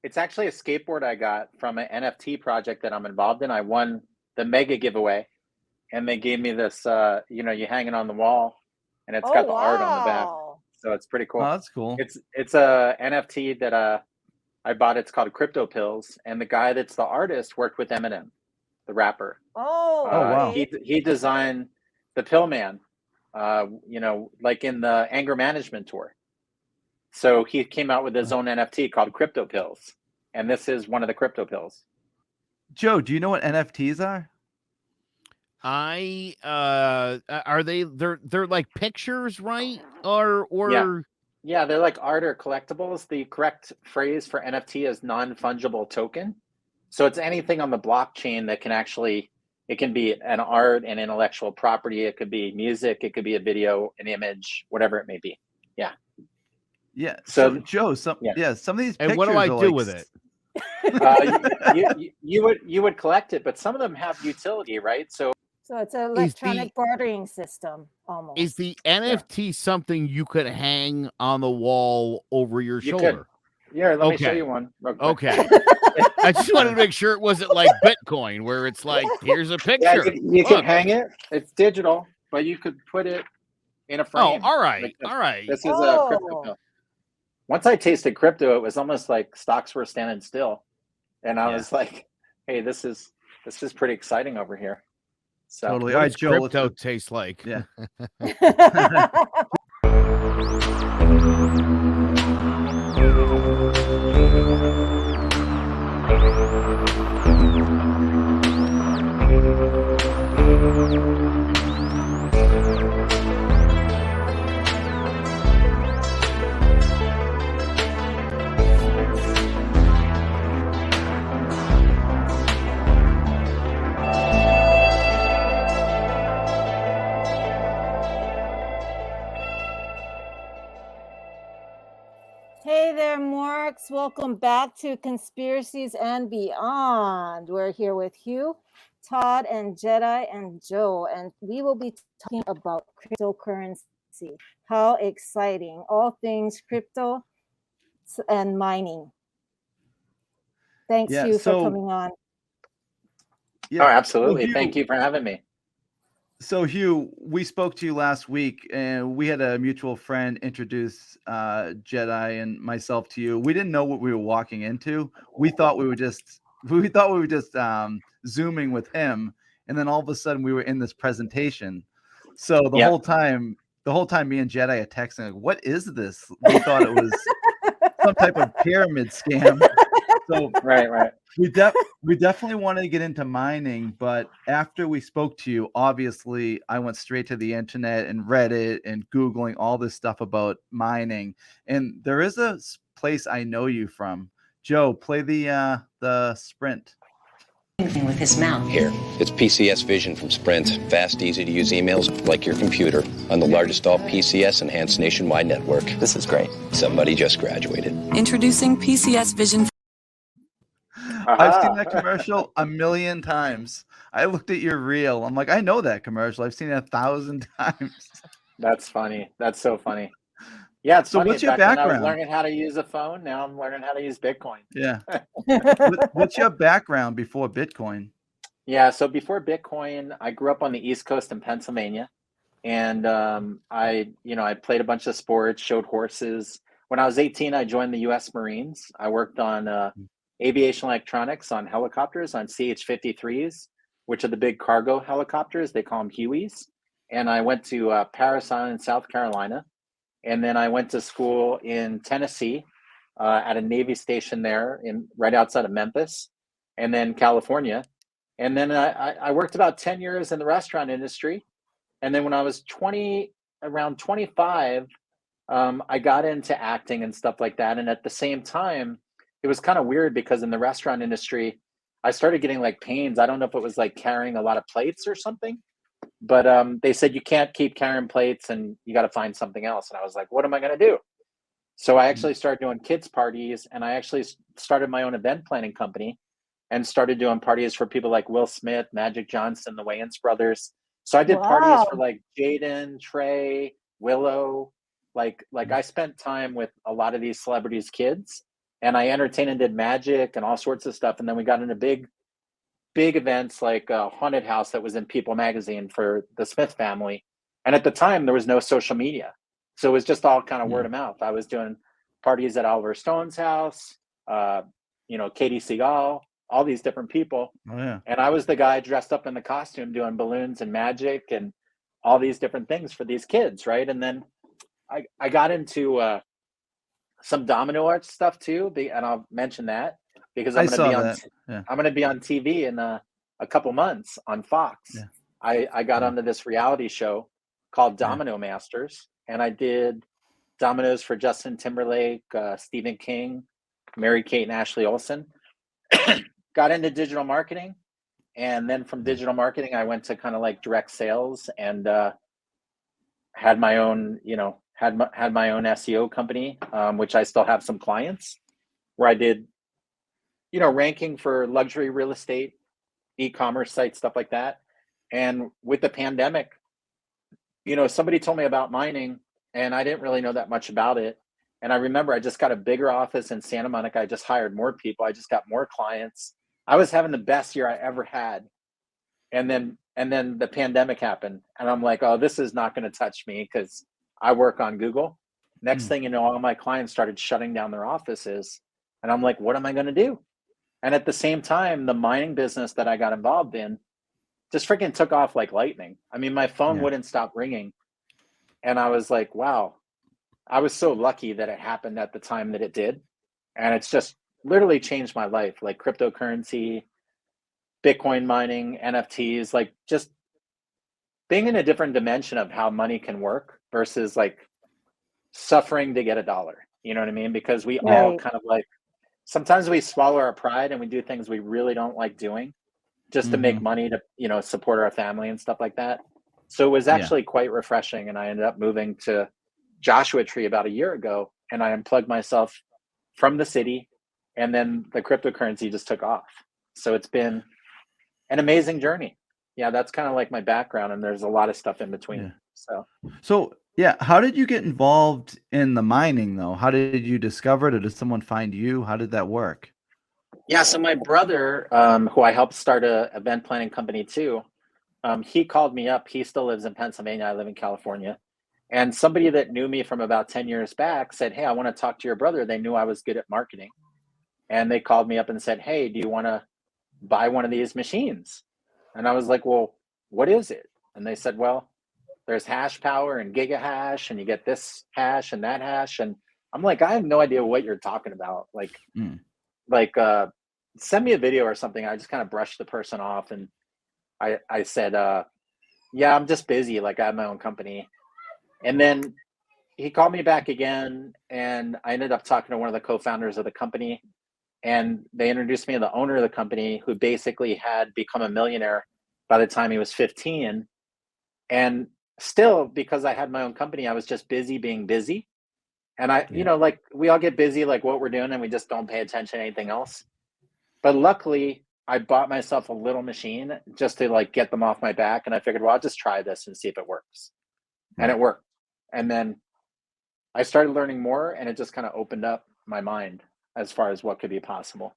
It's actually a skateboard I got from an NFT project that I'm involved in. I won the mega giveaway, and they gave me this. You hang it on the wall, and it's Oh, got the art on the back, wow. so it's pretty Oh, cool. that's cool. It's a NFT that I bought. It's called Crypto Pills, and the guy that's the artist worked with Eminem, the rapper. Oh, Oh, wow. okay. He designed the Pill Man, like in the anger management tour. So he came out with his own NFT called Crypto Pills, and this is one of the Crypto Pills. Joe, do you know what NFTs are? Are they're like pictures, right? Or Yeah, they're like art or collectibles. The correct phrase for NFT is non-fungible token. So it's anything on the blockchain that can actually, it can be an art and intellectual property. It could be music. It could be a video, an image, whatever it may be. Yeah. Yeah. So, So Joe, some of these pictures and what do I are do like, with it? you would collect it, but some of them have utility, right? So it's an electronic bartering system almost. Is the NFT something you could hang on the wall over your shoulder? Yeah, let me show you one. Okay. I just wanted to make sure it wasn't like Bitcoin, where it's like, here's a picture. Yeah, you can hang it. It's digital, but you could put it in a frame. Oh, all right. Like this. All right. This is a crypto pill. Once I tasted crypto, it was almost like stocks were standing still. And I was like, hey, this is pretty exciting over here. So totally. What All right, does Joe, crypto taste like? Yeah. Hey there, Morks. Welcome back to Conspiracies and Beyond. We're here with Hugh, Todd, and Jedi, and Joe, and we will be talking about cryptocurrency. How exciting. All things crypto and mining. Thanks, Hugh, for coming on. Yeah. Oh, absolutely. Thank you for having me. So, Hugh, we spoke to you last week, and we had a mutual friend introduce Jedi and myself to you. We didn't know what we were walking into. We thought we were just zooming with him, and then all of a sudden we were in this presentation. So the whole time, me and Jedi are texting, like, "What is this?" We thought it was some type of pyramid scam. So right. We definitely wanted to get into mining, but after we spoke to you, obviously I went straight to the internet and Reddit and Googling all this stuff about mining. And there is a place I know you from. Joe, play the Sprint. With his mouth. Here, it's PCS Vision from Sprint. Fast, easy to use emails like your computer on the largest all PCS enhanced nationwide network. This is great. Somebody just graduated. Introducing PCS Vision. I've seen that commercial a million times. I looked at your reel. I'm like, I know that commercial. I've seen it 1,000 times. That's funny. That's so funny. Yeah. It's so funny. What's your background? I was learning how to use a phone. Now I'm learning how to use Bitcoin. Yeah. What's your background before Bitcoin? Yeah. So before Bitcoin, I grew up on the East Coast in Pennsylvania. And I played a bunch of sports, showed horses. When I was 18, I joined the U.S. Marines. I worked on aviation electronics on helicopters, on CH-53s, which are the big cargo helicopters. They call them Hueys. And I went to Parris Island, South Carolina. And then I went to school in Tennessee at a Navy station there right outside of Memphis, and then California. And then I worked about 10 years in the restaurant industry. And then when I was around 25, I got into acting and stuff like that. And at the same time, it was kind of weird because in the restaurant industry, I started getting like pains. I don't know if it was like carrying a lot of plates or something, but they said you can't keep carrying plates and you got to find something else. And I was like, what am I going to do? So I actually started doing kids parties, and I actually started my own event planning company and started doing parties for people like Will Smith, Magic Johnson, the Wayans brothers. So I did parties for like Jaden, Trey, Willow. Like I spent time with a lot of these celebrities' kids. and I entertained and did magic and all sorts of stuff. And then we got into big events like a haunted house that was in People magazine for the Smith family. And at the time, there was no social media. So it was just all kind of word of mouth. I was doing parties at Oliver Stone's house, Katie Seagal, all these different people. Oh, yeah. And I was the guy dressed up in the costume doing balloons and magic and all these different things for these kids, right? And then I got into some domino art stuff too, and I'll mention that because I'm going to be on I'm going to be on TV in a couple months on Fox. Yeah. I got onto this reality show called Domino Masters, and I did dominoes for Justin Timberlake, Stephen King, Mary-Kate and Ashley Olsen. Got into digital marketing, and then from digital marketing, I went to kind of like direct sales and had my own, had my own SEO company, which I still have some clients where I did, ranking for luxury real estate, e-commerce sites, stuff like that. And with the pandemic, somebody told me about mining and I didn't really know that much about it. And I remember I just got a bigger office in Santa Monica. I just hired more people. I just got more clients. I was having the best year I ever had. And then the pandemic happened and I'm like, oh, this is not going to touch me because I work on Google. Next thing you know, all my clients started shutting down their offices. And I'm like, what am I going to do? And at the same time, the mining business that I got involved in just freaking took off like lightning. I mean, my phone wouldn't stop ringing. And I was like, wow, I was so lucky that it happened at the time that it did. And it's just literally changed my life, like cryptocurrency, Bitcoin mining, NFTs, like just being in a different dimension of how money can work versus like suffering to get a dollar. You know what I mean? Because we all kind of like, sometimes we swallow our pride and we do things we really don't like doing just to make money to, support our family and stuff like that. So it was actually quite refreshing. And I ended up moving to Joshua Tree about a year ago and I unplugged myself from the city and then the cryptocurrency just took off. So it's been an amazing journey. Yeah, that's kind of like my background and there's a lot of stuff in between. So yeah, how did you get involved in the mining though? How did you discover it? Or did someone find you? How did that work? Yeah, so my brother, who I helped start a event planning company too, he called me up. He still lives in Pennsylvania. I live in California. And somebody that knew me from about 10 years back said, hey, I want to talk to your brother. They knew I was good at marketing. And they called me up and said, hey, do you want to buy one of these machines? And I was like, well, what is it? And they said, well, there's hash power and giga hash, and you get this hash and that hash. And I'm like, I have no idea what you're talking about. Send me a video or something. I just kind of brushed the person off. And I said, yeah, I'm just busy. Like I have my own company. And then he called me back again. And I ended up talking to one of the co-founders of the company. And they introduced me to the owner of the company who basically had become a millionaire by the time he was 15. And still, because I had my own company, I was just busy being busy. And like we all get busy, like what we're doing, and we just don't pay attention to anything else. But luckily, I bought myself a little machine just to like get them off my back. And I figured, well, I'll just try this and see if it works. And it worked. And then I started learning more and it just kind of opened up my mind as far as what could be possible.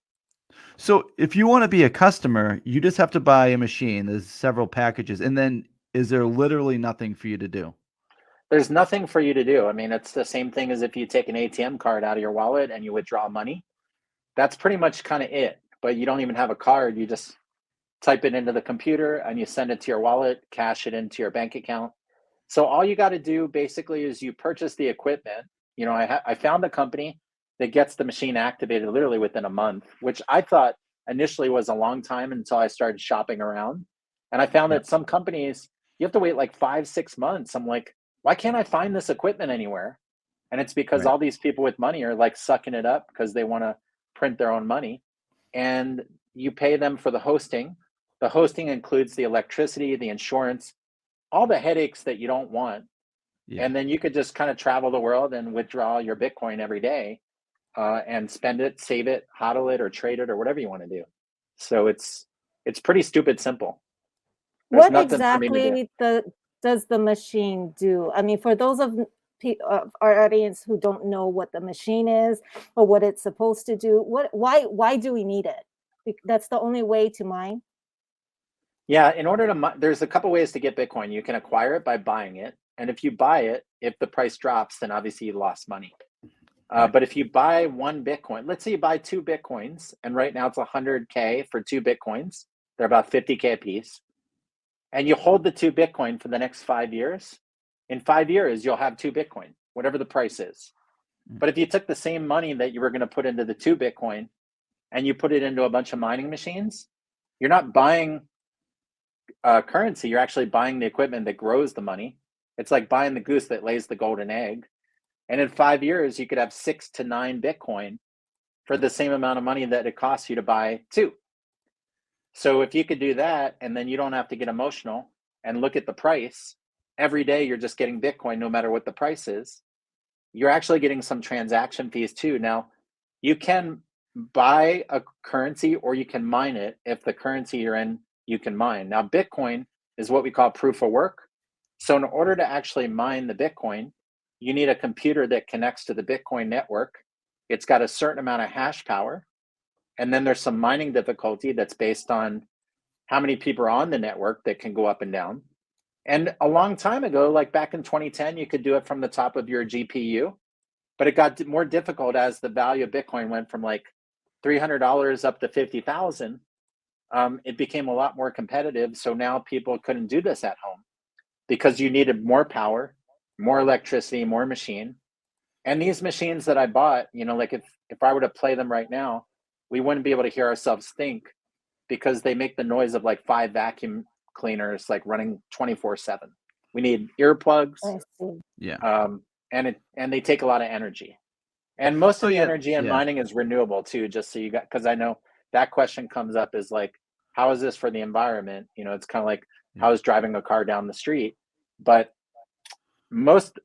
So if you want to be a customer, you just have to buy a machine. There's several packages. And then is there literally nothing for you to do? There's nothing for you to do. I mean, it's the same thing as if you take an ATM card out of your wallet and you withdraw money. That's pretty much kind of it. But you don't even have a card. You just type it into the computer and you send it to your wallet, cash it into your bank account. So all you got to do basically is you purchase the equipment. I found a company that gets the machine activated literally within a month, which I thought initially was a long time until I started shopping around. And I found that some companies, you have to wait like 5-6 months. I'm like, why can't I find this equipment anywhere? And it's because all these people with money are like sucking it up because they want to print their own money. And you pay them for the hosting. The hosting includes the electricity, the insurance, all the headaches that you don't want. And then you could just kind of travel the world and withdraw your Bitcoin every day and spend it, save it, hodl it, or trade it, or whatever you want to do. So it's pretty stupid simple. What exactly does the machine do? I mean, for those of our audience who don't know what the machine is or what it's supposed to do? Why do we need it? That's the only way to mine. Yeah, in order to, there's a couple ways to get Bitcoin. You can acquire it by buying it. And if you buy it, if the price drops, then obviously you lost money. But if you buy one Bitcoin, let's say you buy 2 Bitcoins, and right now it's 100K for 2 Bitcoins. They're about 50K a piece. And you hold the 2 Bitcoin for the next 5 years. In 5 years, you'll have 2 Bitcoin, whatever the price is. But if you took the same money that you were going to put into the 2 Bitcoin and you put it into a bunch of mining machines, you're not buying currency. You're actually buying the equipment that grows the money. It's like buying the goose that lays the golden egg. And in 5 years, you could have 6 to 9 Bitcoin for the same amount of money that it costs you to buy 2. So if you could do that, and then you don't have to get emotional and look at the price, every day you're just getting Bitcoin no matter what the price is, you're actually getting some transaction fees too. Now, you can buy a currency or you can mine it if the currency you're in, you can mine. Now, Bitcoin is what we call proof of work. So in order to actually mine the Bitcoin, you need a computer that connects to the Bitcoin network. It's got a certain amount of hash power. And then there's some mining difficulty that's based on how many people are on the network that can go up and down. And a long time ago, like back in 2010, you could do it from the top of your GPU, but it got more difficult as the value of Bitcoin went from like $300 up to 50,000. It became a lot more competitive. So now people couldn't do this at home because you needed more power, more electricity, more machine. And these machines that I bought, like if I were to play them right now, we wouldn't be able to hear ourselves think because they make the noise of like 5 vacuum cleaners, like running 24/7. We need earplugs. I see. Yeah. And they take a lot of energy. And most of the yeah, energy in yeah. mining is renewable too, just so you got, because I know that question comes up is like, how is this for the environment? It's kind of like how is driving a car down the street. But most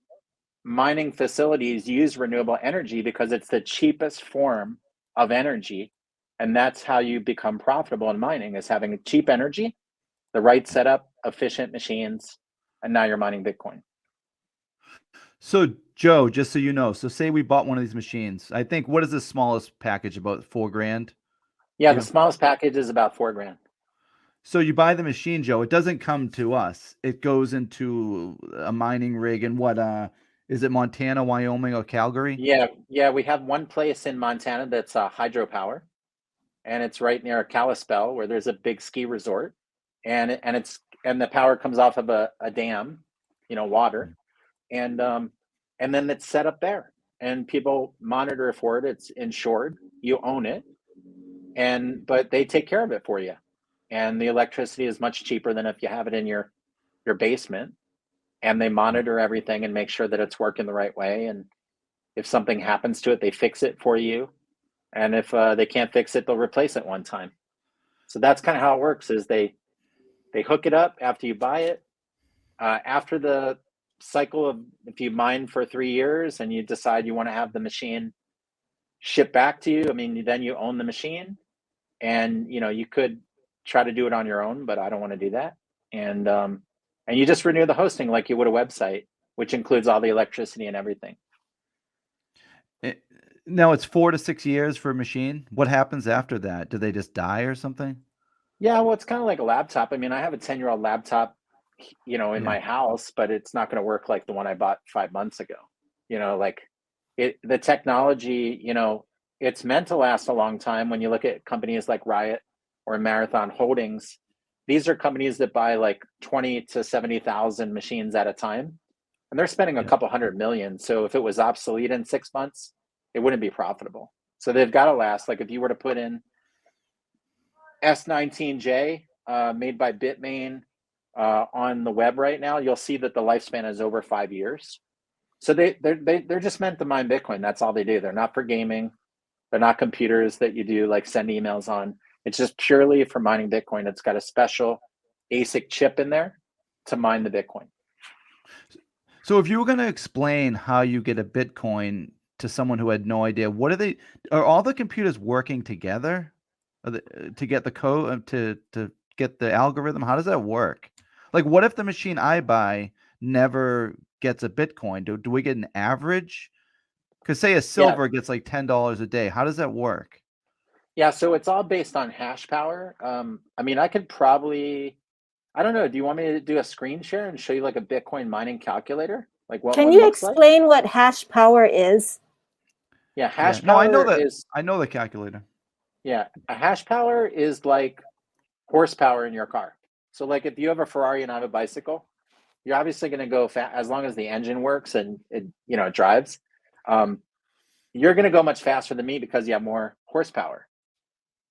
mining facilities use renewable energy because it's the cheapest form of energy. And that's how you become profitable in mining, is having cheap energy, the right setup, efficient machines, and now you're mining Bitcoin. So Joe, just so you know, so say we bought one of these machines. I think, what is the smallest package? About $4,000? Yeah, the smallest package is about $4,000. So you buy the machine, Joe. It doesn't come to us. It goes into a mining rig in what is it, Montana, Wyoming, or Calgary? Yeah, we have one place in Montana that's hydropower, and it's right near Kalispell, where there's a big ski resort, and the power comes off of a dam, water, and then it's set up there, and people monitor for it. It's insured, you own it, but they take care of it for you, and the electricity is much cheaper than if you have it in your basement, and they monitor everything and make sure that it's working the right way, and if something happens to it, they fix it for you. And if they can't fix it, they'll replace it one time. So that's kind of how it works, is they hook it up after you buy it. After the cycle of, if you mine for 3 years and you decide you want to have the machine shipped back to you, then you own the machine. And, you could try to do it on your own, but I don't want to do that. And you just renew the hosting like you would a website, which includes all the electricity and everything. Now it's 4 to 6 years for a machine. What happens after that? Do they just die or something? Yeah, well, it's kind of like a laptop. I have a 10-year-old laptop, in my house, but it's not going to work like the one I bought 5 months ago. The technology, it's meant to last a long time. When you look at companies like Riot or Marathon Holdings, these are companies that buy like 20 to 70,000 machines at a time, and they're spending a couple $100 million. So if it was obsolete in 6 months, it wouldn't be profitable. So they've got to last. Like if you were to put in S19J made by Bitmain on the web right now, you'll see that the lifespan is over 5 years. So they're just meant to mine Bitcoin. That's all they do. They're not for gaming. They're not computers that you do like send emails on. It's just purely for mining Bitcoin. It's got a special ASIC chip in there to mine the Bitcoin. So if you were going to explain how you get a Bitcoin to someone who had no idea, are all the computers working together to get the code, to get the algorithm? How does that work? Like, what if the machine I buy never gets a Bitcoin? Do we get an average? Because say a silver gets like $10 a day. How does that work? Yeah, so it's all based on hash power. I mean, I could probably, I don't know. Do you want me to do a screen share and show you like a Bitcoin mining calculator? Like what Can one you looks like? explain what hash power is? Yeah, hash No, I know power that. is, I know the calculator. yeah, a hash power is like horsepower in your car. So like if you have a Ferrari and I have a bicycle, you're obviously going to go fast as long as the engine works and it, you know, it drives. You're going to go much faster than me because you have more horsepower.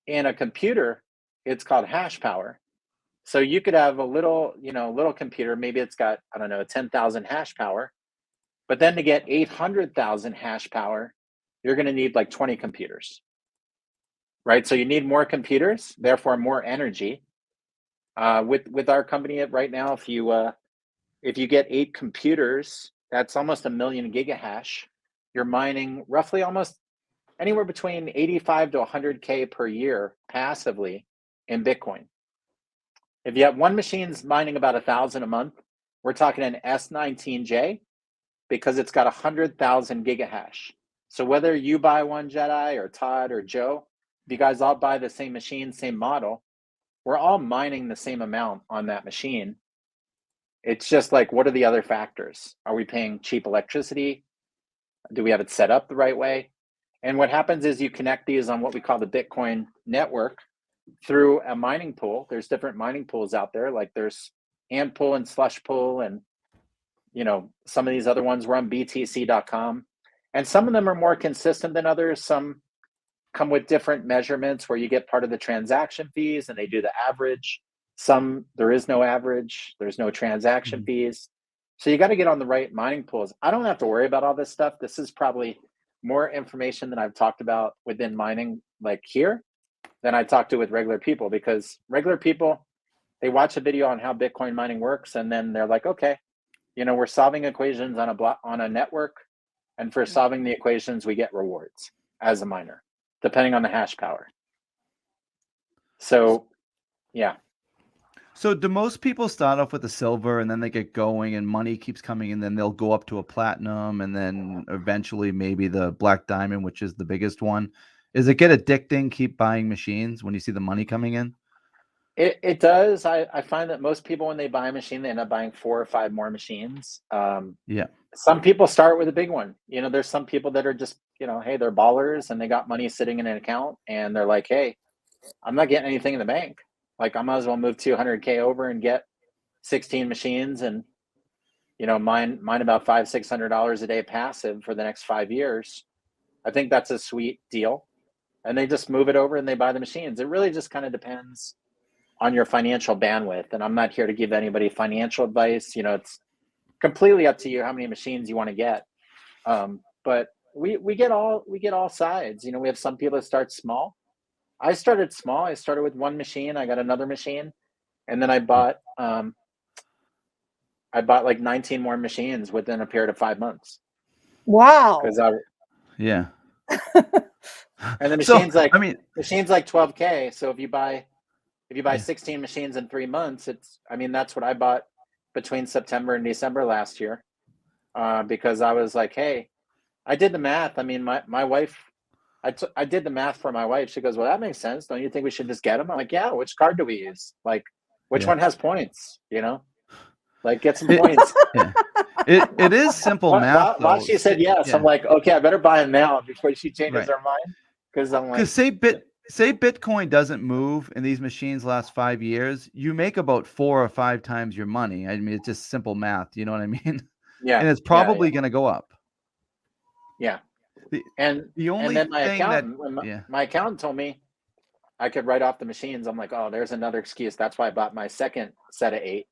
In a computer, it's called hash power. So you could have a little, you know, little computer, maybe it's got, I don't know, 10,000 hash power, but then to get 800,000 hash power, you're going to need like 20 computers, right? So you need more computers, therefore more energy. With our company right now, if you get 8 computers, that's almost 1,000,000 gigahash. You're mining roughly almost anywhere between 85 to 100K per year passively in Bitcoin. If you have one machine's mining about 1,000 a month, we're talking an S19J because it's got 100,000 gigahash. So whether you buy one Jedi or Todd or Joe, if you guys all buy the same machine, same model, we're all mining the same amount on that machine. It's just like, what are the other factors? Are we paying cheap electricity? Do we have it set up the right way? And what happens is you connect these on what we call the Bitcoin network through a mining pool. There's different mining pools out there. Like there's ant pool and slush pool, and you know, some of these other ones were on btc.com. And some of them are more consistent than others. Some come with different measurements where you get part of the transaction fees and they do the average. Some, there is no average, there's no transaction fees. So you got to get on the right mining pools. I don't have to worry about all this stuff. This is probably more information than I've talked about within mining, like here, than I talk to with regular people, because regular people, they watch a video on how Bitcoin mining works and then they're like, okay, you know, we're solving equations on a block, on a network, and for solving the equations, we get rewards as a miner, depending on the hash power. So, yeah. So do most people start off with a silver and then they get going and money keeps coming and then they'll go up to a platinum and then eventually maybe the black diamond, which is the biggest one? Is it get addicting, keep buying machines when you see the money coming in? It does. I find that most people, when they buy a machine, they end up buying 4 or 5 more machines. Yeah. Some people start with a big one. You know, there's some people that are just, you know, hey, they're ballers and they got money sitting in an account and they're like, hey, I'm not getting anything in the bank. Like I might as well move 200K over and get 16 machines and, you know, mine about $500-600 a day passive for the next 5 years. I think that's a sweet deal. And they just move it over and they buy the machines. It really just kind of depends on your financial bandwidth. And I'm not here to give anybody financial advice. You know, it's completely up to you how many machines you want to get. But we get all sides. You know, we have some people that start small. I started small. I started with one machine. I got another machine, and then I bought like 19 more machines within a period of 5 months. Wow. Because Yeah. and the So, machines like I mean, machines like 12K. So if you buy 16 machines in 3 months, I mean, that's what I bought between September and December last year, because I was like, hey, I did the math. I mean, my wife, I did the math for my wife. She goes, well, that makes sense. Don't you think we should just get them? I'm like, yeah. Which card do we use? Like, which one has points? You know, like get some points. Yeah. It is simple math, though. While she said yes, I'm like, okay, I better buy them now before she changes her mind. Because I'm like, because say Bitcoin doesn't move and these machines last 5 years, you make about 4 or 5 times your money. I mean, it's just simple math. You know what I mean? yeah. And it's probably going to go up. Yeah. And then my accountant, yeah. my accountant told me I could write off the machines. I'm like, oh, there's another excuse. That's why I bought my second set of 8.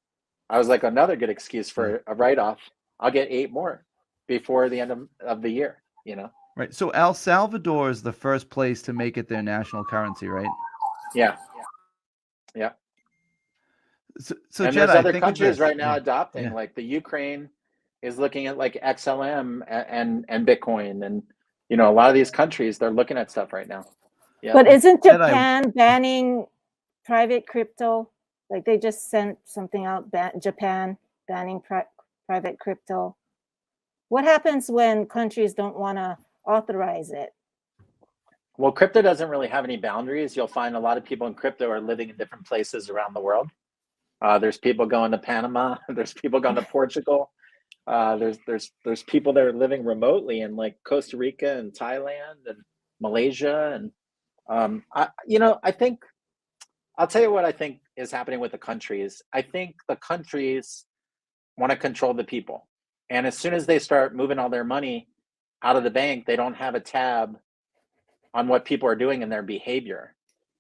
I was like, another good excuse for a write-off. I'll get 8 more before the end of the year, you know? Right. So El Salvador is the first place to make it their national currency, right? Yeah. Yeah. So and Jed, there's other think of countries this. right now adopting, like the Ukraine is looking at like XLM and Bitcoin. And, you know, a lot of these countries, they're looking at stuff right now. Yeah. But isn't Japan banning private crypto? Like they just sent something out, Japan banning private crypto. What happens when countries don't want to authorize it? Well, crypto doesn't really have any boundaries. You'll find a lot of people in crypto are living in different places around the world. There's people going to Panama. There's people going to Portugal. There's people that are living remotely in like Costa Rica and Thailand and Malaysia. And I think I'll tell you what I think is happening with the countries. I think the countries want to control the people, and as soon as they start moving all their money out of the bank, they don't have a tab on what people are doing in their behavior.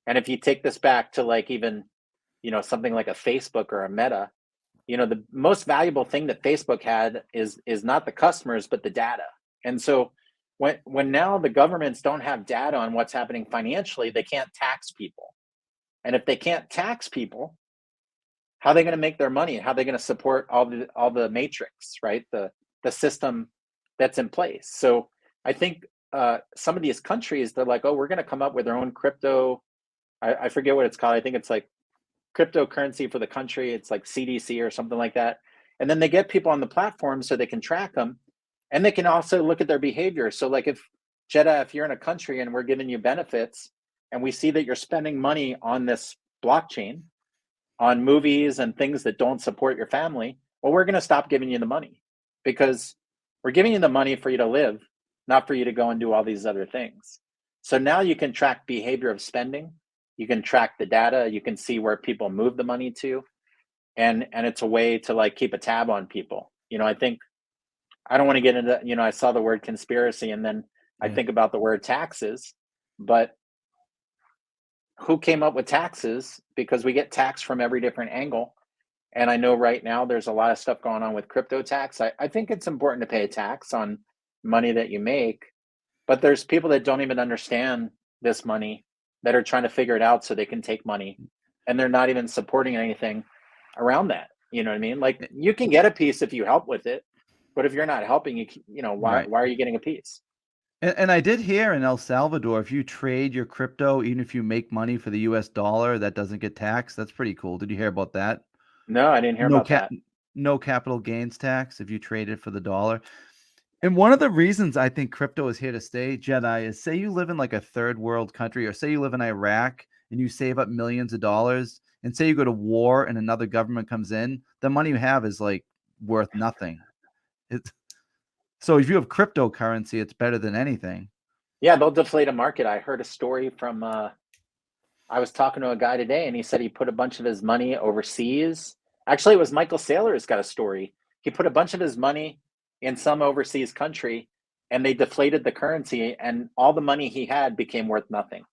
And if you take this back to like even something like a Facebook or a Meta, the most valuable thing that Facebook had is not the customers but the data. And so when now the governments don't have data on what's happening financially, they can't tax people. And if they can't tax people, how are they going to make their money? How are they going to support all the matrix, right? The system that's in place. So I think some of these countries, they're like, oh, we're going to come up with their own crypto. I forget what it's called. I think it's like cryptocurrency for the country. It's like CDC or something like that. And then they get people on the platform so they can track them, and they can also look at their behavior. So like if you're in a country and we're giving you benefits and we see that you're spending money on this blockchain, on movies and things that don't support your family, well, we're going to stop giving you the money, because we're giving you the money for you to live, not for you to go and do all these other things. So now you can track behavior of spending. You can track the data. You can see where people move the money to. And it's a way to like keep a tab on people. I think, I don't want to get into, I saw the word conspiracy and then I think about the word taxes, but who came up with taxes? Because we get taxed from every different angle. And I know right now there's a lot of stuff going on with crypto tax. I think it's important to pay a tax on money that you make, but there's people that don't even understand this money that are trying to figure it out so they can take money, and they're not even supporting anything around that. You know what I mean? Like you can get a piece if you help with it, but if you're not helping, why are you getting a piece? And I did hear in El Salvador, if you trade your crypto, even if you make money for the US dollar, that doesn't get taxed. That's pretty cool. Did you hear about that? No, I didn't hear about that. No capital gains tax if you trade it for the dollar. And one of the reasons I think crypto is here to stay, Jedi, is say you live in like a third world country, or say you live in Iraq and you save up millions of dollars, and say you go to war and another government comes in, the money you have is like worth nothing. So if you have cryptocurrency, it's better than anything. Yeah, they'll deflate a market. I heard a story from, I was talking to a guy today and he said he put a bunch of his money overseas. Actually, it was Michael Saylor's got a story. He put a bunch of his money in some overseas country and they deflated the currency, and all the money he had became worth nothing.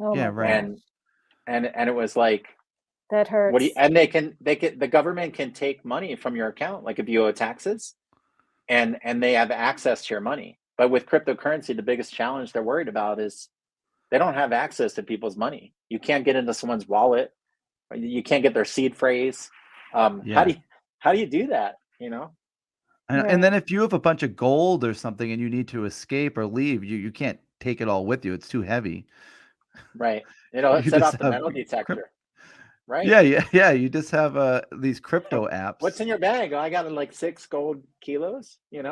Oh Yeah, my right. gosh, And it was like, that hurts. and the government can take money from your account, like if you owe taxes, and they have access to your money. But with cryptocurrency, the biggest challenge they're worried about is they don't have access to people's money. You can't get into someone's wallet. You can't get their seed phrase. How do you do that? And then if you have a bunch of gold or something and you need to escape or leave, you can't take it all with you. It's too heavy. Right. You It's set just off the have metal detector. Right. Yeah. You just have these crypto apps. What's in your bag? Oh, I got like 6 gold kilos. Hey,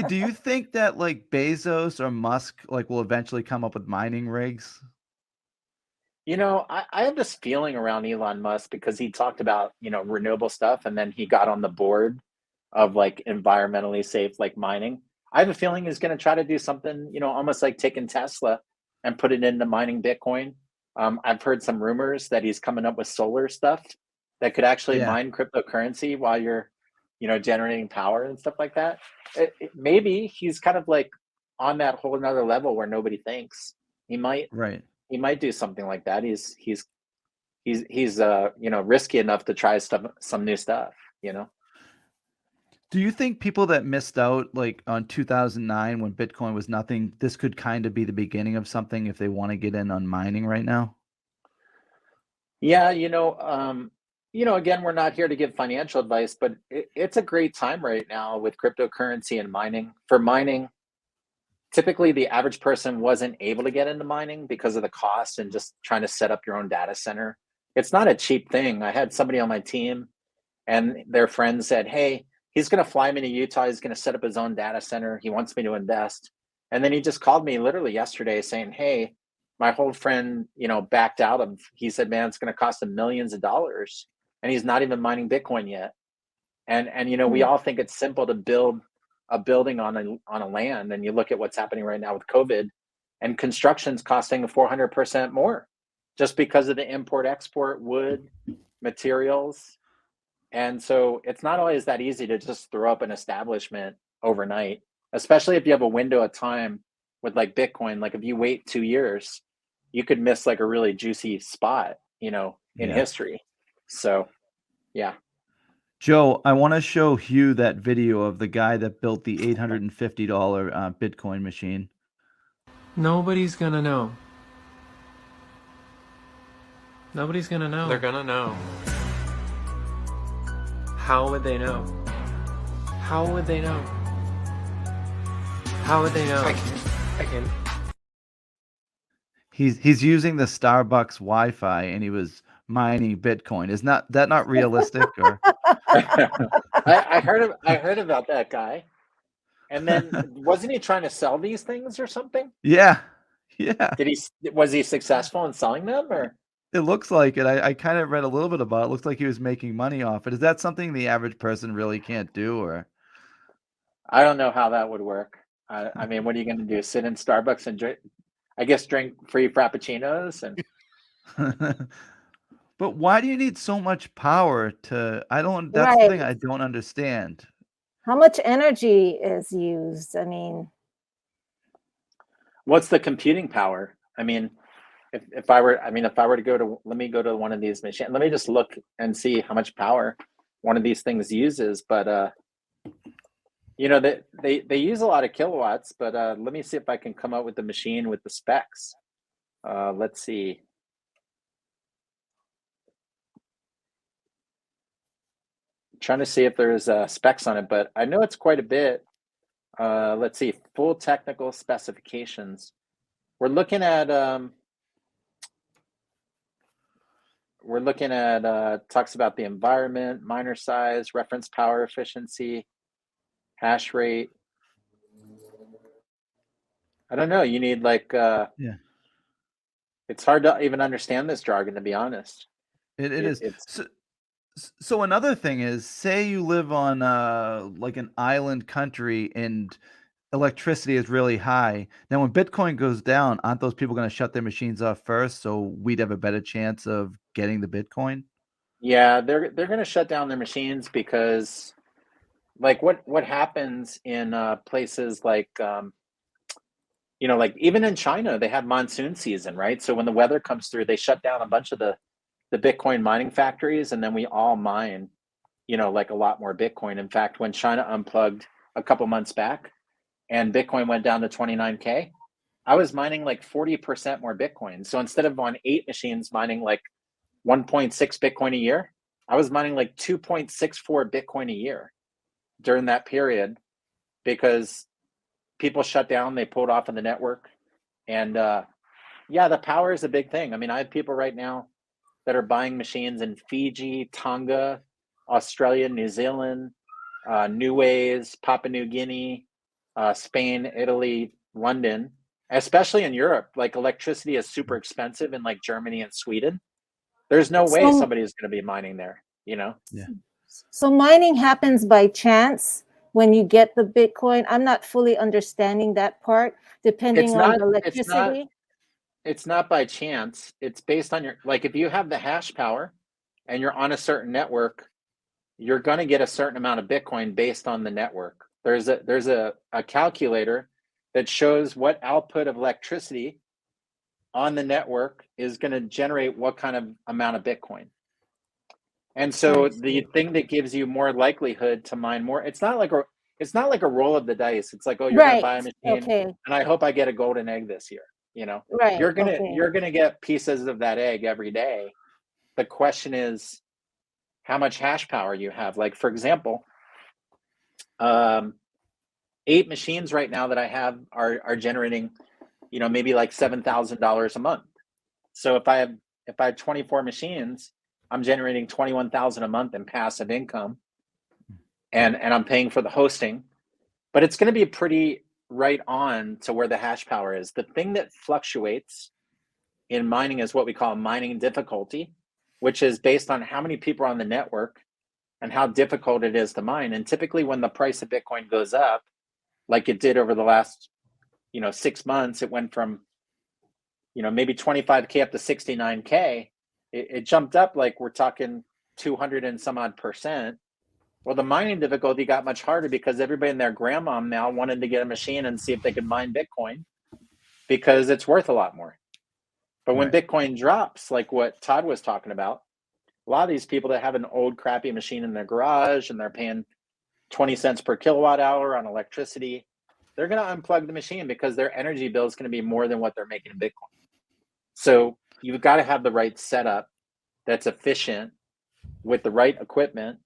do you think that like Bezos or Musk like will eventually come up with mining rigs? I have this feeling around Elon Musk because he talked about renewable stuff, and then he got on the board of like environmentally safe like mining. I have a feeling he's going to try to do something almost like taking Tesla and put it into mining Bitcoin. I've heard some rumors that he's coming up with solar stuff that could actually mine cryptocurrency while you're, generating power and stuff like that. Maybe he's kind of like on that whole another level where nobody thinks. He might do something like that. He's risky enough to try some new stuff. Do you think people that missed out like on 2009 when Bitcoin was nothing, this could kind of be the beginning of something if they want to get in on mining right now? Yeah, again, we're not here to give financial advice, but it's a great time right now with cryptocurrency and mining. For mining, typically the average person wasn't able to get into mining because of the cost and just trying to set up your own data center. It's not a cheap thing. I had somebody on my team and their friend said, hey, he's going to fly me to Utah. He's going to set up his own data center. He wants me to invest. And then he just called me literally yesterday saying, hey, my whole friend, backed out of, he said, man, it's going to cost him millions of dollars. And he's not even mining Bitcoin yet. And we all think it's simple to build a building on a land. And you look at what's happening right now with COVID, and construction's costing 400% more just because of the import export, wood, materials. And so it's not always that easy to just throw up an establishment overnight, especially if you have a window of time with like Bitcoin. Like if you wait 2 years, you could miss like a really juicy spot, in history. So, yeah. Joe, I want to show Hugh that video of the guy that built the $850 Bitcoin machine. Nobody's gonna know. Nobody's gonna know. They're gonna know. How would they know? How would they know? How would they know? I can. He's using the Starbucks Wi-Fi and he was mining Bitcoin. Is that not realistic? Or I heard about that guy. And then wasn't he trying to sell these things or something? yeah. Was he successful in selling them, or? It looks like it. I kind of read a little bit about it. It looks like he was making money off it. Is that something the average person really can't do, or? I don't know how that would work. I mean, what are you going to do? Sit in Starbucks and drink free frappuccinos? And but why do you need so much power to? That's the Right. thing I don't understand. How much energy is used? I mean, what's the computing power? I mean, if I were to go to, let me go to one of these machines. Let me just look and see how much power one of these things uses. But they use a lot of kilowatts. But let me see if I can come up with the machine with the specs. Let's see. I'm trying to see if there's specs on it, but I know it's quite a bit. Let's see, full technical specifications. We're looking at talks about the environment, miner size, reference power efficiency, hash rate. I don't know. You need Yeah. It's hard to even understand this jargon, to be honest. It is. So another thing is, say you live on like an island country and electricity is really high. Now, when Bitcoin goes down, aren't those people going to shut their machines off first, so we'd have a better chance of getting the Bitcoin? Yeah, they're going to shut down their machines because, like, what happens in places like like even in China, they have monsoon season, right? So when the weather comes through, they shut down a bunch of the Bitcoin mining factories, and then we all mine, like a lot more Bitcoin. In fact, when China unplugged a couple months back and Bitcoin went down to 29K, I was mining like 40% more Bitcoin. So instead of on 8 machines mining like 1.6 Bitcoin a year, I was mining like 2.64 Bitcoin a year during that period because people shut down, they pulled off of the network. And the power is a big thing. I mean, I have people right now that are buying machines in Fiji, Tonga, Australia, New Zealand, Niue's, Papua New Guinea, Spain, Italy, London, especially in Europe. Like electricity is super expensive in like Germany and Sweden. There's no way somebody is going to be mining there, Yeah. So mining happens by chance when you get the Bitcoin. I'm not fully understanding that part, depending on the electricity. It's not by chance. It's based on if you have the hash power and you're on a certain network, you're going to get a certain amount of Bitcoin based on the network. There's a calculator that shows what output of electricity on the network is going to generate what kind of amount of Bitcoin. And so the thing that gives you more likelihood to mine more, it's not like a roll of the dice. It's like, oh, you're going to buy a machine, and I hope I get a golden egg this year. Right. You're gonna get pieces of that egg every day. The question is how much hash power you have. Like, for example, 8 machines right now that I have are generating, maybe like $7,000 a month. So if I have 24 machines, I'm generating 21,000 a month in passive income, and I'm paying for the hosting, but it's going to be pretty right on to where the hash power is. The thing that fluctuates in mining is what we call mining difficulty, which is based on how many people are on the network and how difficult it is to mine. And typically when the price of Bitcoin goes up, like it did over the last, 6 months, it went from, maybe 25K up to 69K. It jumped up like we're talking 200 and some odd percent. Well, the mining difficulty got much harder because everybody and their grandma now wanted to get a machine and see if they could mine Bitcoin because it's worth a lot more. But when Bitcoin drops, like what Todd was talking about, a lot of these people that have an old crappy machine in their garage and they're paying 20 cents per kilowatt hour on electricity, they're going to unplug the machine because their energy bill is going to be more than what they're making in Bitcoin. So you've got to have the right setup that's efficient with the right equipment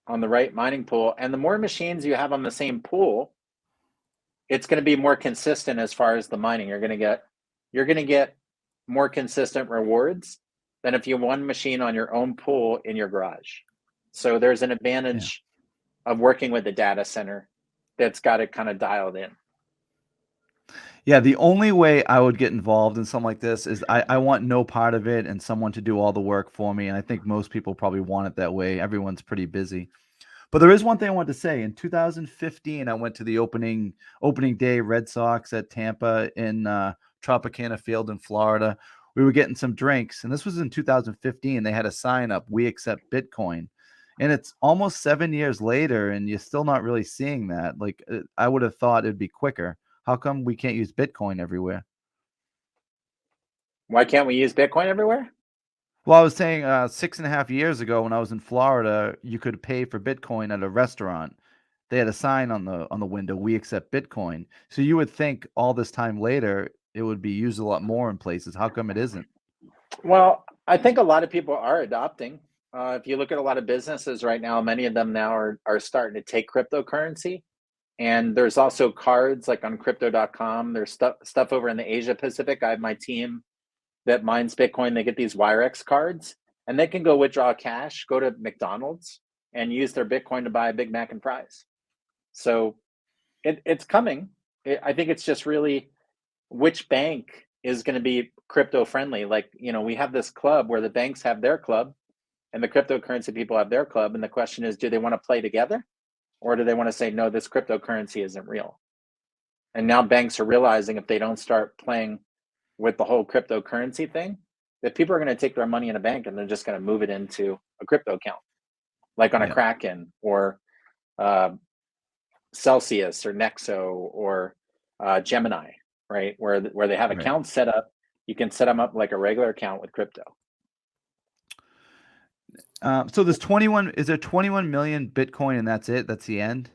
on the right mining pool. And the more machines you have on the same pool, it's going to be more consistent as far as the mining. You're going to get more consistent rewards than if you have one machine on your own pool in your garage. So there's an advantage of working with the data center that's got it kind of dialed in. Yeah, the only way I would get involved in something like this is I want no part of it and someone to do all the work for me. And I think most people probably want it that way. Everyone's pretty busy. But there is one thing I want to say. In 2015, I went to the opening day Red Sox at Tampa in Tropicana Field in Florida. We were getting some drinks, and this was in 2015. They had a sign up, "We accept Bitcoin." And it's almost 7 years later, and you're still not really seeing that. Like, I would have thought it'd be quicker. How come we can't use Bitcoin everywhere? Why can't we use Bitcoin everywhere? Well, I was saying 6.5 years ago when I was in Florida, you could pay for Bitcoin at a restaurant. They had a sign on the window, "We accept Bitcoin." So you would think all this time later it would be used a lot more in places. How come it isn't? Well, I think a lot of people are adopting. If you look at a lot of businesses right now, many of them now are starting to take cryptocurrency. And there's also cards like on crypto.com. There's stuff over in the Asia Pacific. I have my team that mines Bitcoin. They get these Wirex cards and they can go withdraw cash, go to McDonald's and use their Bitcoin to buy a Big Mac and fries. So it's coming. I think it's just really which bank is going to be crypto friendly. Like, we have this club where the banks have their club and the cryptocurrency people have their club. And the question is, do they want to play together? Or do they want to say, no, this cryptocurrency isn't real? And now banks are realizing if they don't start playing with the whole cryptocurrency thing, that people are going to take their money in a bank and they're just going to move it into a crypto account, like on a Kraken or Celsius or Nexo or Gemini, right? Where they have accounts set up. You can set them up like a regular account with crypto. So there's 21. Is there 21 million Bitcoin and that's it? That's the end?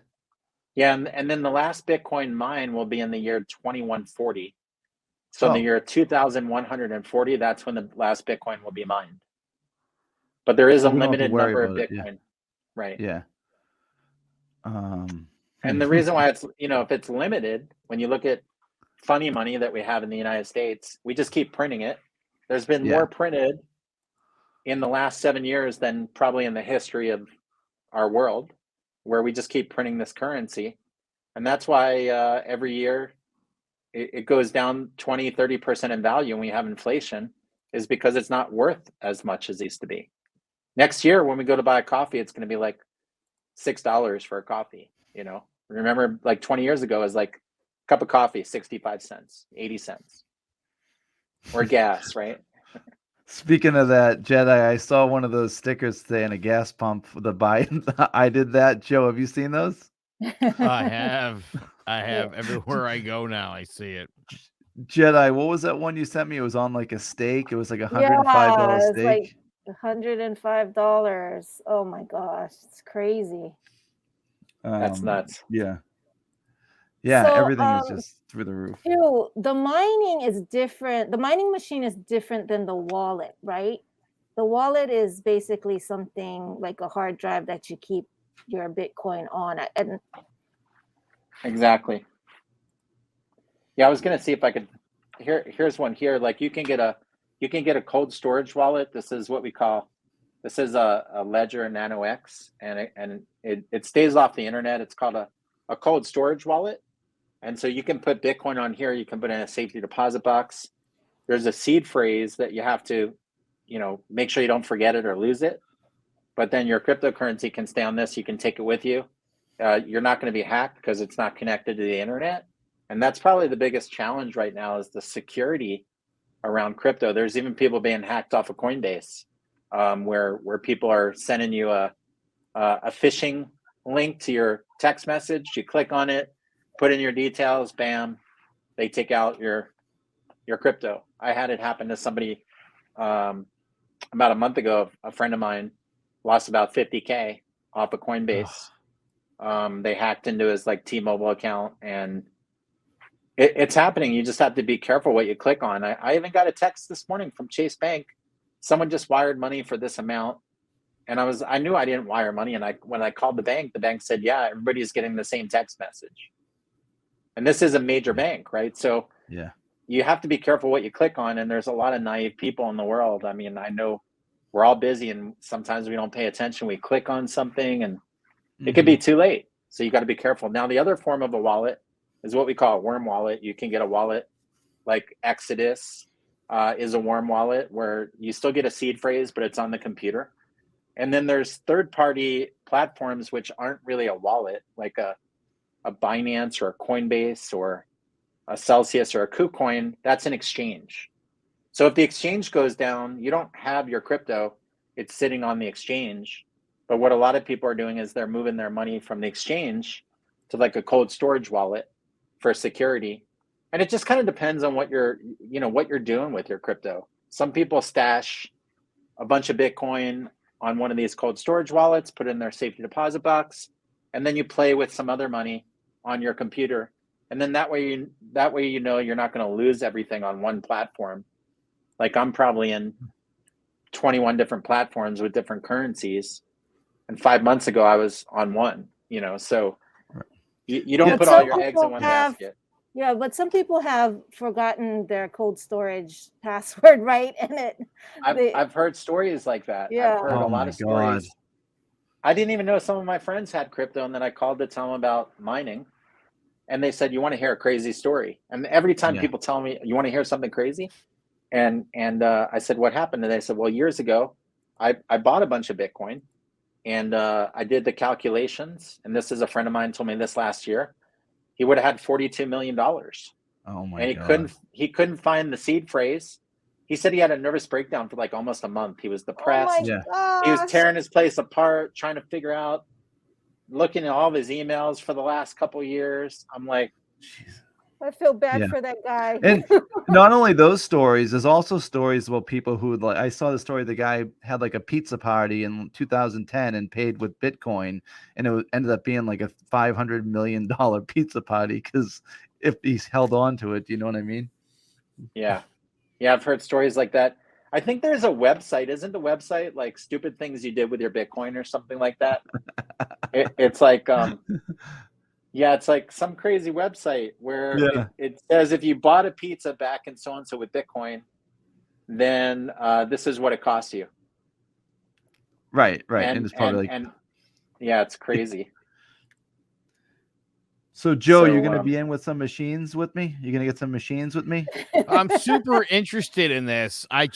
Yeah, and then the last Bitcoin mine will be in the year 2140. So in the year 2140, that's when the last Bitcoin will be mined. But there is So a we don't have to limited worry number of about it, Bitcoin, right? Yeah. And the reason why it's, if it's limited, when you look at funny money that we have in the United States, we just keep printing it. There's been more printed in the last 7 years than probably in the history of our world, where we just keep printing this currency. And that's why every year it goes down 20, 30% in value when we have inflation, is because it's not worth as much as it used to be. Next year, when we go to buy a coffee, it's going to be like $6 for a coffee. Remember, like 20 years ago, it was like a cup of coffee, 65 cents, 80 cents, or gas, right? Speaking of that, Jedi, I saw one of those stickers today in a gas pump for the buy. I did that. Joe, have you seen those? I have everywhere I go now. I see it. Jedi, what was that one you sent me? It was on like a steak. It was like $105 it's steak. like $105. Oh my gosh, it's crazy. That's nuts. Yeah. Yeah, So, everything is just through the roof. The mining is different. The mining machine is different than the wallet, right? The wallet is basically something like a hard drive that you keep your Bitcoin on. And exactly. Yeah, I was gonna see if I could. Here's one here. Like you can get a cold storage wallet. This is what we call This is a Ledger Nano X, and it stays off the internet. It's called a cold storage wallet. And so you can put Bitcoin on here. You can put in a safety deposit box. There's a seed phrase that you have to, make sure you don't forget it or lose it. But then your cryptocurrency can stay on this. You can take it with you. You're not going to be hacked because it's not connected to the internet. And that's probably the biggest challenge right now is the security around crypto. There's even people being hacked off of Coinbase, where people are sending you a phishing link to your text message. You click on it, put in your details, bam, they take out your crypto. I had it happen to somebody about a month ago. A friend of mine lost about 50K off of Coinbase. They hacked into his T-Mobile account, and it's happening. You just have to be careful what you click on. I even got a text this morning from Chase Bank. Someone just wired money for this amount. And I knew I didn't wire money. And when I called the bank said, yeah, everybody's getting the same text message. And this is a major bank, right? So yeah, you have to be careful what you click on. And there's a lot of naive people in the world. I mean, I know we're all busy and sometimes we don't pay attention. We click on something and it could be too late. So you got to be careful. Now, the other form of a wallet is what we call a worm wallet. You can get a wallet like Exodus is a worm wallet where you still get a seed phrase, but it's on the computer. And then there's third-party platforms which aren't really a wallet, like a Binance or a Coinbase or a Celsius or a KuCoin. That's an exchange. So if the exchange goes down, you don't have your crypto. It's sitting on the exchange. But what a lot of people are doing is they're moving their money from the exchange to a cold storage wallet for security. And it just kind of depends on what you're doing with your crypto. Some people stash a bunch of Bitcoin on one of these cold storage wallets, put it in their safety deposit box, and then you play with some other money on your computer. And then that way you're not going to lose everything on one platform. I'm probably in 21 different platforms with different currencies. And 5 months ago I was on one, so you don't put all your eggs in one basket. Yeah, but some people have forgotten their cold storage password, right? And I've heard stories like that. Yeah. I've heard a lot of stories. I didn't even know some of my friends had crypto, and then I called to tell them about mining, and they said, "You want to hear a crazy story?" And every time people tell me, "You want to hear something crazy?" and I said, "What happened?" And they said, "Well, years ago, I bought a bunch of Bitcoin, and I did the calculations. And this is a friend of mine told me this last year. He would have had $42 million. Oh my and God. he couldn't find the seed phrase. He said he had a nervous breakdown for almost a month. He was depressed. Oh my gosh. He was tearing his place apart, trying to figure out, looking at all of his emails for the last couple of years. I'm like, Jeez. I feel bad for that guy. And not only those stories, there's also stories about people who I saw the story. The guy had a pizza party in 2010 and paid with Bitcoin, and it ended up being a $500 million pizza party because if he's held on to it, you know what I mean? Yeah, I've heard stories like that. I think there's a website. Isn't the website stupid things you did with your Bitcoin or something like that? It's yeah, it's some crazy website where it says if you bought a pizza back in so-and-so with Bitcoin, then this is what it costs you. Right. And it's probably yeah, it's crazy. So Joe, you're going to be in with some machines with me? You're going to get some machines with me? I'm super interested in this. I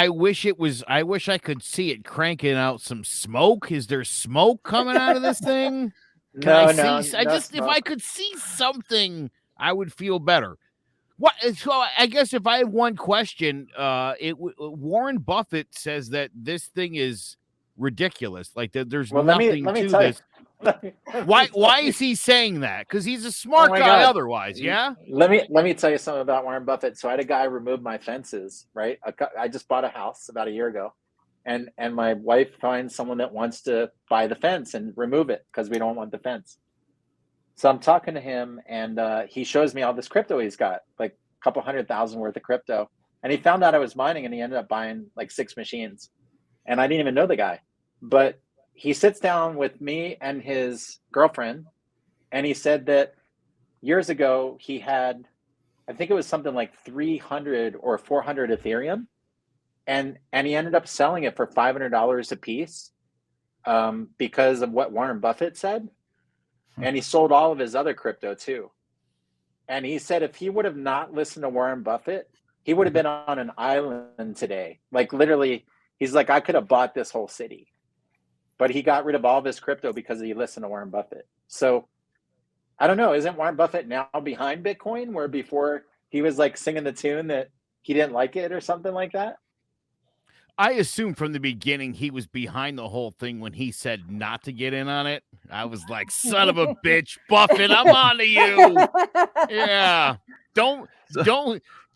wish I could see it cranking out some smoke. Is there smoke coming out of this thing? If I could see something, I would feel better. So I guess if I have one question, Warren Buffett says that this thing is ridiculous. There's nothing to this. Why is he saying that? Because he's a smart guy otherwise, yeah? Let me tell you something about Warren Buffett. So I had a guy remove my fences, right? I just bought a house about a year ago. And my wife finds someone that wants to buy the fence and remove it because we don't want the fence. So I'm talking to him, and he shows me all this crypto he's got, a couple 100,000 worth of crypto. And he found out I was mining, and he ended up buying 6 machines. And I didn't even know the guy. But he sits down with me and his girlfriend, and he said that years ago he had, I think it was something like 300 or 400 Ethereum. and he ended up selling it for $500 a piece, because of what Warren Buffett said. And he sold all of his other crypto too. And he said if he would have not listened to Warren Buffett, he would have been on an island today. Like literally, he's like, I could have bought this whole city. But he got rid of all of his crypto because he listened to Warren Buffett. So I don't know. Isn't Warren Buffett now behind Bitcoin, where before he was like singing the tune that he didn't like it or something like that? I assumed from the beginning he was behind the whole thing when he said not to get in on it. I was like, son of a bitch, Buffett, I'm on to you. Yeah. Don't.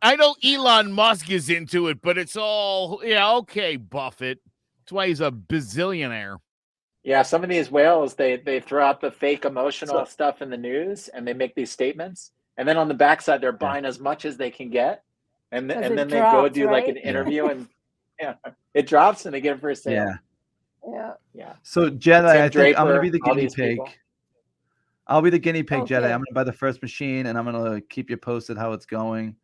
I know Elon Musk is into it, but it's all, yeah, okay, Buffett. That's why he's a bazillionaire. Yeah, some of these whales, they throw out the fake emotional stuff in the news and they make these statements. And then on the backside, they're buying as much as they can get. And then they go do like an interview and it drops and they get it for a sale. Yeah. So Jedi, I think Draper, I'm gonna be the all guinea these pig. people. I'll be the guinea pig, Jedi. Okay. I'm gonna buy the first machine and I'm gonna keep you posted how it's going.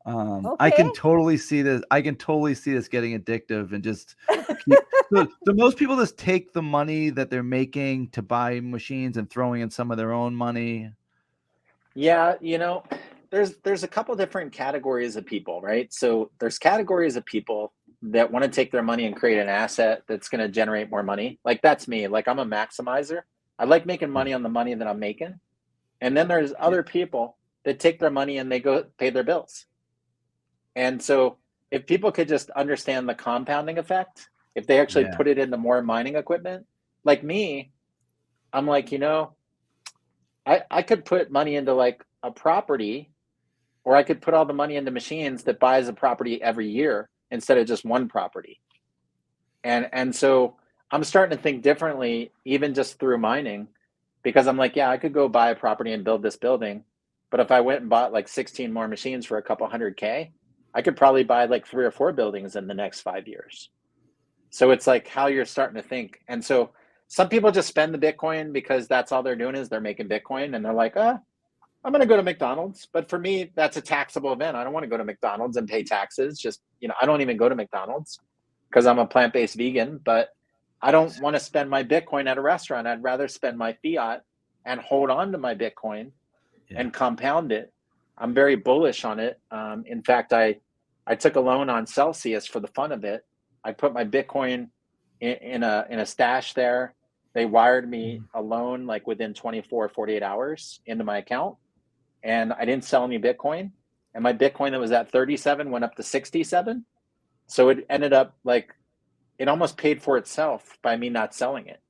I Okay. can totally see this. I can totally see this getting addictive and just keep, so most people just take the money that they're making to buy machines and throwing in some of their own money. Yeah, there's a couple different categories of people, right? So there's categories of people that want to take their money and create an asset that's going to generate more money. Like that's me. Like I'm a maximizer. I like making money on the money that I'm making. And then there's other people that take their money and they go pay their bills. And so if people could just understand the compounding effect, if they actually put it into more mining equipment, like me, I'm like, I could put money into like a property, or I could put all the money into machines that buys a property every year instead of just one property. And so I'm starting to think differently, even just through mining, because I'm like, yeah, I could go buy a property and build this building. But if I went and bought like 16 more machines for a couple $100K, I could probably buy like 3 or 4 buildings in the next 5 years. So it's like how you're starting to think. And so some people just spend the Bitcoin because that's all they're doing is they're making Bitcoin and they're like, I'm going to go to McDonald's. But for me, that's a taxable event. I don't want to go to McDonald's and pay taxes. Just, I don't even go to McDonald's because I'm a plant-based vegan, but I don't want to spend my Bitcoin at a restaurant. I'd rather spend my fiat and hold on to my Bitcoin and compound it. I'm very bullish on it. In fact, I took a loan on Celsius for the fun of it. I put my Bitcoin in a stash there. They wired me a loan like within 24, 48 hours into my account. And I didn't sell any Bitcoin. And my Bitcoin that was at 37 went up to 67. So it ended up like, it almost paid for itself by me not selling it.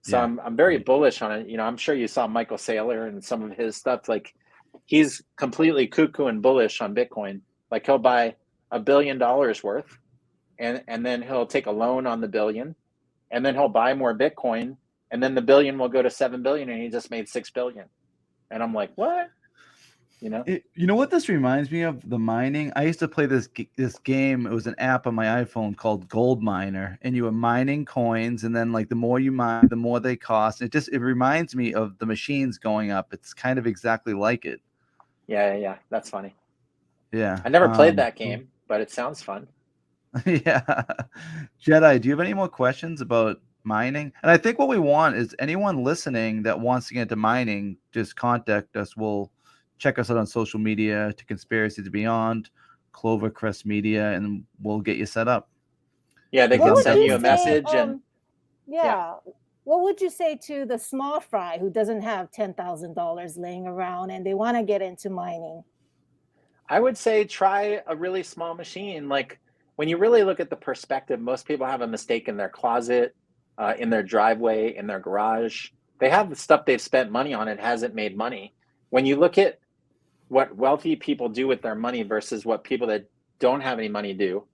So I'm very bullish on it. I'm sure you saw Michael Saylor and some of his stuff. Like he's completely cuckoo and bullish on Bitcoin. Like he'll buy $1 billion worth and then he'll take a loan on the billion and then he'll buy more Bitcoin and then the billion will go to 7 billion and he just made 6 billion. And I'm like, what? You know what this reminds me of? The mining. I used to play this game. It was an app on my iPhone called Gold Miner, and you were mining coins, and then like the more you mine, the more they cost. It reminds me of the machines going up. It's kind of exactly like it. Yeah, that's funny. Yeah, I never played that game, but it sounds fun. Yeah, Jedi, do you have any more questions about mining? And I think what we want is anyone listening that wants to get into mining, just contact us. We'll check us out on social media to Conspiracy to Beyond, Clovercrest Media, and we'll get you set up. Yeah, they can send you a message. What would you say to the small fry who doesn't have $10,000 laying around and they want to get into mining? I would say try a really small machine. Like when you really look at the perspective, most people have a mistake in their closet, in their driveway, in their garage. They have the stuff they've spent money on. It hasn't made money. When you look at what wealthy people do with their money versus what people that don't have any money do,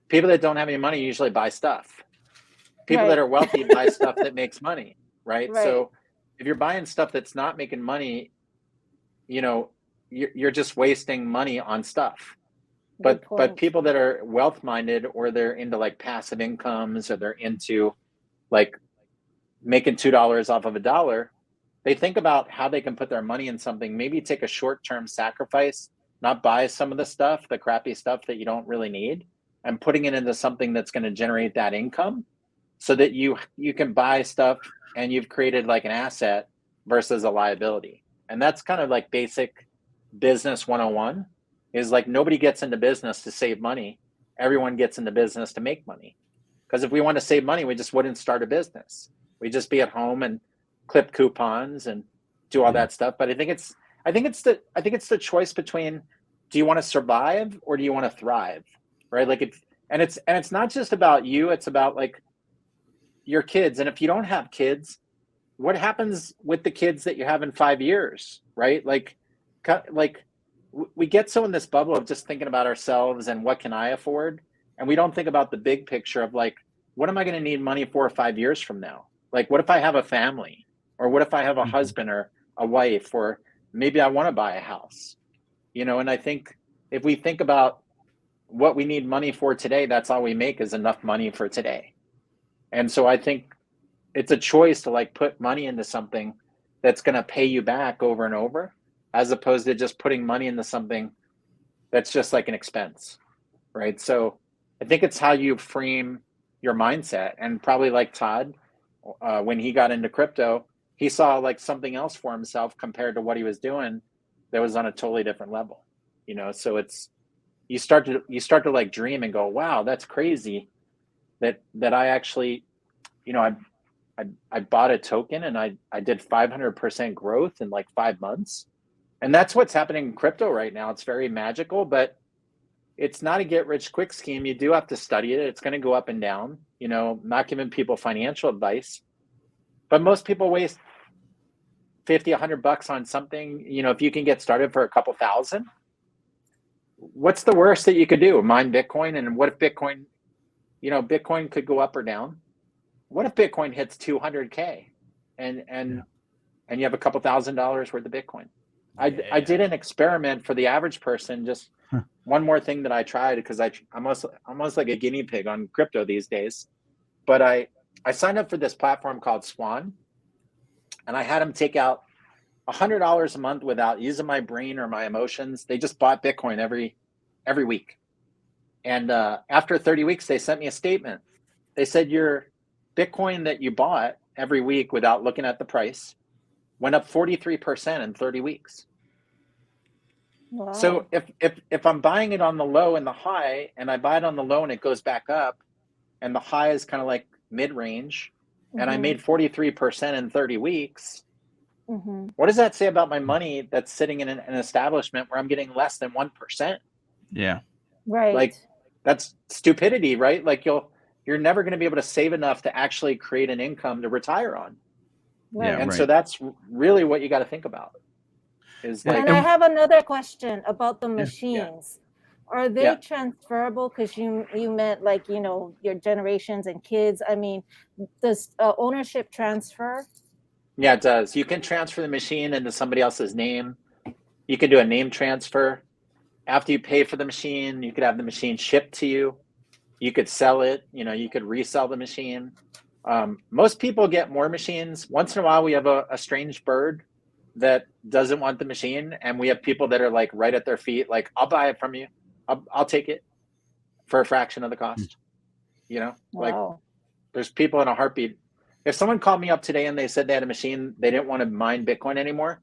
people that don't have any money usually buy stuff. People that are wealthy buy stuff that makes money, right? So if you're buying stuff that's not making money, you're just wasting money on stuff. But people that are wealth minded, or they're into like passive incomes, or they're into like making $2 off of a dollar, they think about how they can put their money in something, maybe take a short-term sacrifice, not buy some of the stuff, the crappy stuff that you don't really need, and putting it into something that's going to generate that income, so that you can buy stuff and you've created like an asset versus a liability. And that's kind of like basic business 101, is like nobody gets into business to save money. Everyone gets into business to make money. Because if we want to save money, we just wouldn't start a business. We'd just be at home and clip coupons and do all that stuff. But I think it's the choice between, do you want to survive or do you want to thrive? Right? Like it's not just about you, it's about like your kids. And if you don't have kids, what happens with the kids that you have in 5 years, right? Like we get so in this bubble of just thinking about ourselves and what can I afford? And we don't think about the big picture of like, what am I going to need money for 5 years from now? Like, what if I have a family, or what if I have a husband or a wife, or maybe I want to buy a house, you know? And I think if we think about what we need money for today, that's all we make is enough money for today. And so I think it's a choice to like put money into something that's going to pay you back over and over, as opposed to just putting money into something that's just like an expense, right? So I think it's how you frame your mindset. And probably like Todd, when he got into crypto, he saw like something else for himself compared to what he was doing that was on a totally different level, you know? So it's, you start to like dream and go, wow, that's crazy that I actually, you know, I bought a token and I did 500% growth in like 5 months. And that's what's happening in crypto right now. It's very magical, but it's not a get rich quick scheme. You do have to study it. It's going to go up and down, you know, not giving people financial advice, but most people waste 50, $100 on something. You know, if you can get started for a couple thousand, what's the worst that you could do? Mine Bitcoin. And what if Bitcoin, you know, Bitcoin could go up or down? What if Bitcoin hits 200K and you have a couple $1,000s worth of Bitcoin? I did an experiment for the average person. Just one more thing that I tried, because I'm almost like a guinea pig on crypto these days. But I signed up for this platform called Swan, and I had them take out $100 a month without using my brain or my emotions. They just bought Bitcoin every week. And after 30 weeks, they sent me a statement. They said, your Bitcoin that you bought every week without looking at the price went up 43% in 30 weeks. Wow. So if I'm buying it on the low and the high, and I buy it on the low and it goes back up, and the high is kind of like mid-range, and I made 43% in 30 weeks, what does that say about my money that's sitting in an establishment where I'm getting less than 1%? Yeah. Right. Like, that's stupidity, right? Like you're never going to be able to save enough to actually create an income to retire on. Right. Yeah, and right. so that's really what you got to think about. Is like, and I have another question about the machines. Are they transferable? Because you meant like, you know, your generations and kids. I mean, does ownership transfer? Yeah, it does. You can transfer the machine into somebody else's name. You can do a name transfer. After you pay for the machine, you could have the machine shipped to you. You could sell it. You know, you could resell the machine. Most people get more machines. Once in a while, we have a strange bird that doesn't want the machine, and we have people that are like right at their feet, like, I'll buy it from you. I'll take it for a fraction of the cost. You know, like there's people in a heartbeat. If someone called me up today and they said they had a machine, they didn't want to mine Bitcoin anymore,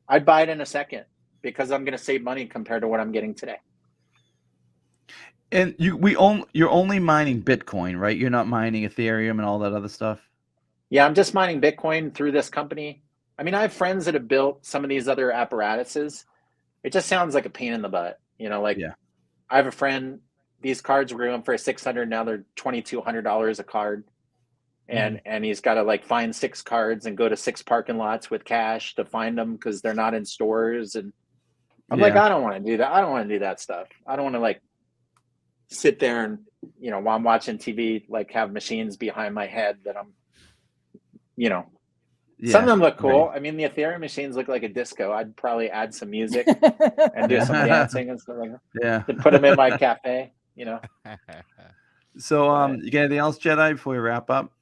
I'd buy it in a second, because I'm going to save money compared to what I'm getting today. And you're only mining Bitcoin, right? You're not mining Ethereum and all that other stuff. Yeah, I'm just mining Bitcoin through this company. I mean, I have friends that have built some of these other apparatuses. It just sounds like a pain in the butt, you know. Like, I have a friend. These cards were going for $600. Now they're $2,200 a card, and he's got to like find 6 cards and go to 6 parking lots with cash to find them because they're not in stores. And I'm like, I don't want to do that. I don't want to do that stuff. I don't want to like sit there and, you know, while I'm watching TV, like have machines behind my head that I'm, you know, some of them look cool. Right. I mean, the Ethereum machines look like a disco. I'd probably add some music and do some dancing and stuff like that. Yeah. To put them in my cafe, you know. So, you got anything else, Jedi, before we wrap up?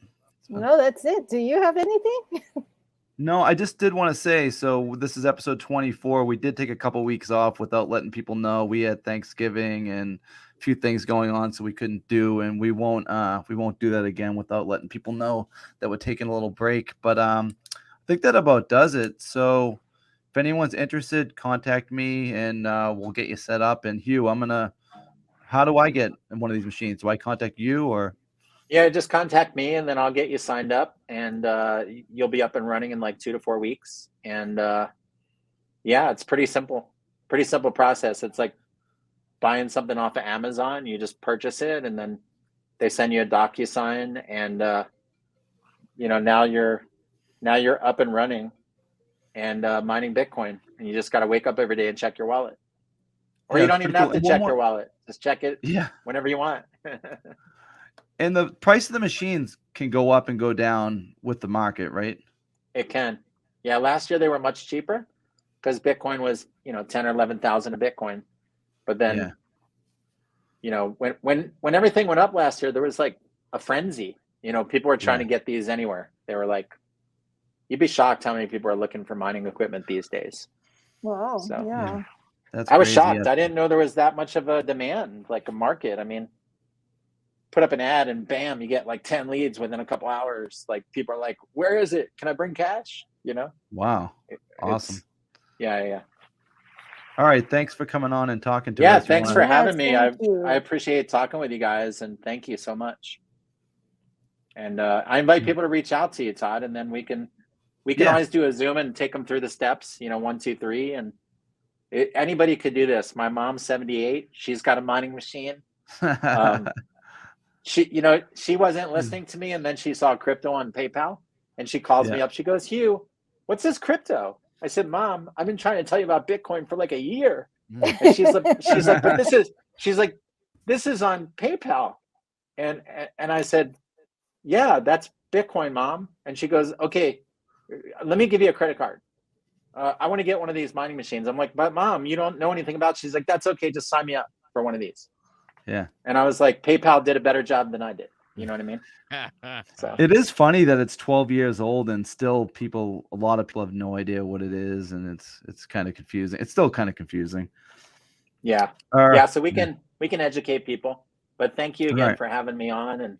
No, that's it. Do you have anything? No, I just did want to say, so this is episode 24. We did take a couple weeks off without letting people know. We had Thanksgiving and a few things going on, so we couldn't do, and we won't do that again without letting people know that we're taking a little break. But I think that about does it. So if anyone's interested, contact me and we'll get you set up. And Hugh, how do I get in one of these machines? Do I contact you or? Yeah, just contact me and then I'll get you signed up, and you'll be up and running in like 2 to 4 weeks. And yeah, it's pretty simple process. It's like buying something off of Amazon. You just purchase it and then they send you a DocuSign, and now you're up and running and mining Bitcoin, and you just got to wake up every day and check your wallet. Or you don't even have to check your wallet. Just check it whenever you want. And the price of the machines can go up and go down with the market, right? It can. Yeah, last year they were much cheaper because Bitcoin was, 10 or 11,000 a Bitcoin. But then, when everything went up last year, there was like a frenzy. People were trying to get these anywhere. They were like, you'd be shocked how many people are looking for mining equipment these days. Wow. So, yeah. I was shocked. I didn't know there was that much of a demand, like a market. I mean, put up an ad and bam, you get like 10 leads within a couple hours. Like people are like, where is it? Can I bring cash? Wow. Awesome. Yeah. All right. Thanks for coming on and talking to us. Yeah. Thanks for having me. Thank you. I appreciate talking with you guys, and thank you so much. And I invite people to reach out to you, Todd, and then we can always do a Zoom and take them through the steps, 1, 2, 3. And anybody could do this. My mom's 78. She's got a mining machine. She wasn't listening to me, and then she saw crypto on PayPal, and she calls me up. She goes, Hugh, what's this crypto? I said, Mom, I've been trying to tell you about Bitcoin for like a year. And she's like, but this is on PayPal. And I said, yeah, that's Bitcoin, Mom. And she goes, okay, let me give you a credit card. I want to get one of these mining machines. I'm like, but Mom, you don't know anything about it. She's like, that's okay. Just sign me up for one of these. Yeah. And I was like, PayPal did a better job than I did. You know what I mean? So it is funny that it's 12 years old and still a lot of people have no idea what it is. And it's kind of confusing. It's still kind of confusing. Yeah. So we can educate people, but thank you again for having me on, and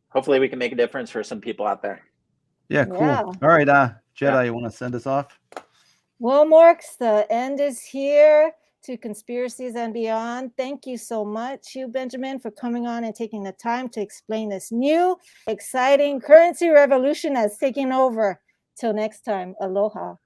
hopefully we can make a difference for some people out there. Yeah. Cool. Yeah. All right. Jedi, you want to send us off? Well, Morks, the end is here to Conspiracies and Beyond. Thank you so much, Hugh Benjamin, for coming on and taking the time to explain this new, exciting currency revolution that's taking over. Till next time, aloha.